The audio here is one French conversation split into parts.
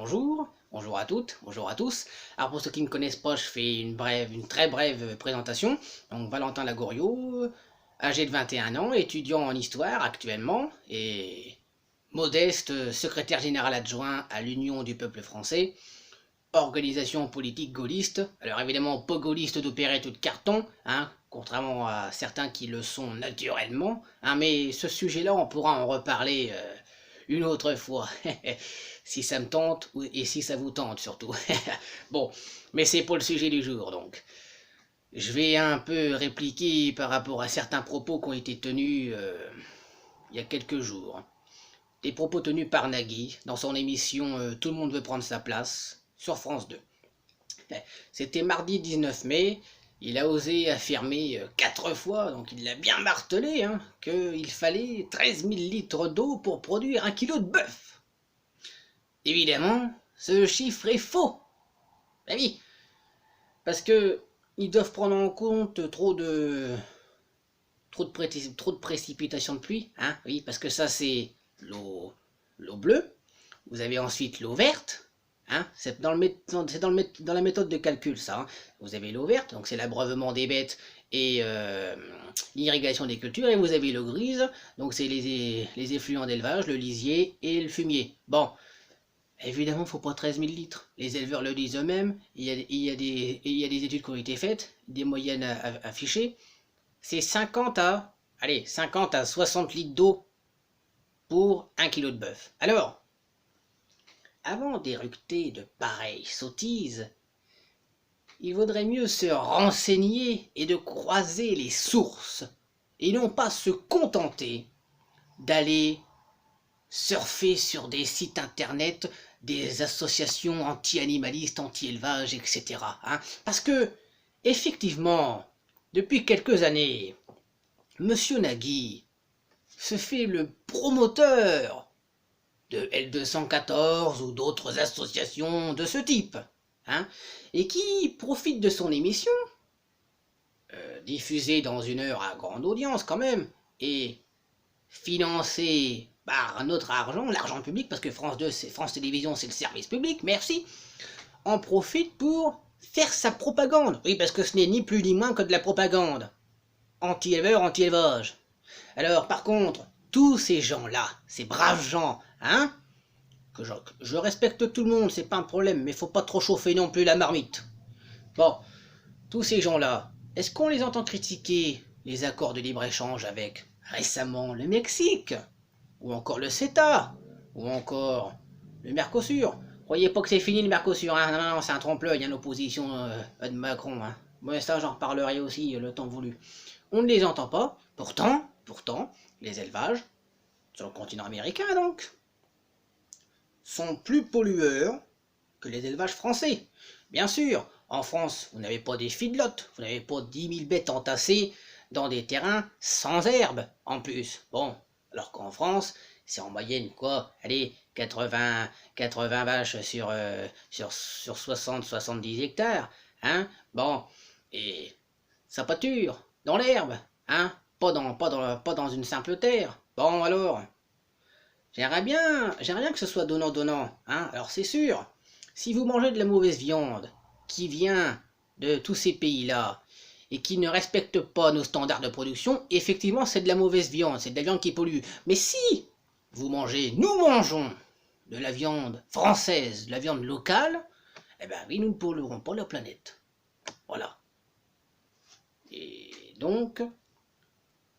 bonjour à toutes, bonjour à tous. Alors pour ceux qui ne me connaissent pas, je fais une très brève présentation. Donc Valentin Lagouriot, âgé de 21 ans, étudiant en histoire actuellement, et modeste secrétaire général adjoint à l'Union du peuple français, organisation politique gaulliste. Alors évidemment pas gaulliste d'opérette ou de carton, contrairement à certains qui le sont naturellement, mais ce sujet-là on pourra en reparler une autre fois, si ça me tente, et si ça vous tente surtout. Bon, mais c'est pour le sujet du jour donc. Je vais un peu répliquer par rapport à certains propos qui ont été tenus il y a quelques jours. Des propos tenus par Nagui dans son émission Tout le monde veut prendre sa place sur France 2. C'était mardi 19 mai, il a osé affirmer 4 fois, donc il l'a bien martelé, qu'il fallait 13 000 litres d'eau pour produire 1 kilo de bœuf. Évidemment, ce chiffre est faux. Ben oui, parce que ils doivent prendre en compte trop de précipitations de pluie, oui, parce que ça c'est l'eau bleue. Vous avez ensuite l'eau verte, c'est dans la méthode de calcul ça. Vous avez l'eau verte, donc c'est l'abreuvement des bêtes et l'irrigation des cultures, et vous avez l'eau grise, donc c'est les effluents d'élevage, le lisier et le fumier. Bon, évidemment, il ne faut pas 13 000 litres. Les éleveurs le disent eux-mêmes, il y a des études qui ont été faites, des moyennes affichées. C'est 50 à 60 litres d'eau pour 1 kilo de bœuf. Alors, avant d'éructer de pareilles sottises, il vaudrait mieux se renseigner et de croiser les sources, et non pas se contenter d'aller surfer sur des sites internet des associations anti-animalistes, anti-élevage, etc. Parce que, effectivement, depuis quelques années, Monsieur Nagui se fait le promoteur de L214 ou d'autres associations de ce type, et qui profite de son émission, diffusée dans une heure à grande audience quand même, et financée par notre argent, l'argent public, parce que France 2, France Télévisions, c'est le service public, merci, en profite pour faire sa propagande. Oui, parce que ce n'est ni plus ni moins que de la propagande. Anti-éleveur, anti-élevage. Alors, par contre, tous ces gens-là, ces braves gens, que je respecte tout le monde, c'est pas un problème, mais faut pas trop chauffer non plus la marmite. Bon, tous ces gens-là, est-ce qu'on les entend critiquer les accords de libre-échange avec, récemment, le Mexique, ou encore le CETA, ou encore le Mercosur? Croyez pas que c'est fini le Mercosur, non, c'est un trompe-l'œil, l'opposition de Macron. Moi, ça, j'en reparlerai aussi le temps voulu. On ne les entend pas, pourtant, les élevages, sur le continent américain donc, sont plus pollueurs que les élevages français. Bien sûr, en France, vous n'avez pas des feedlots, vous n'avez pas 10 000 bêtes entassées dans des terrains sans herbe, en plus. Bon, alors qu'en France, c'est en moyenne, quoi, allez, 80 vaches sur 60-70 hectares, bon, et ça pâture, dans l'herbe, pas dans une simple terre. Bon, alors, j'aimerais bien que ce soit donnant-donnant, alors c'est sûr, si vous mangez de la mauvaise viande, qui vient de tous ces pays-là, et qui ne respecte pas nos standards de production, effectivement c'est de la mauvaise viande, c'est de la viande qui pollue. Mais si nous mangeons de la viande française, de la viande locale, eh bien oui, nous ne polluerons pas la planète. Voilà. Et donc,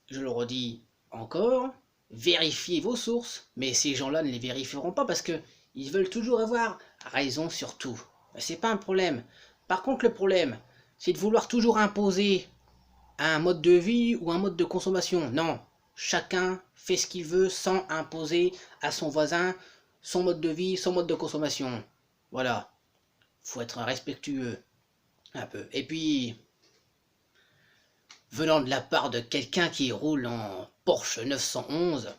je le redis encore, vérifiez vos sources, mais ces gens-là ne les vérifieront pas parce qu'ils veulent toujours avoir raison sur tout. C'est pas un problème. Par contre, le problème, c'est de vouloir toujours imposer un mode de vie ou un mode de consommation. Non, chacun fait ce qu'il veut sans imposer à son voisin son mode de vie, son mode de consommation. Voilà, faut être respectueux un peu. Et puis, venant de la part de quelqu'un qui roule en Porsche 911,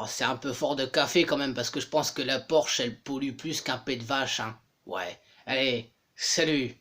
c'est un peu fort de café quand même, parce que je pense que la Porsche, elle pollue plus qu'un pet de vache. Ouais, allez, salut.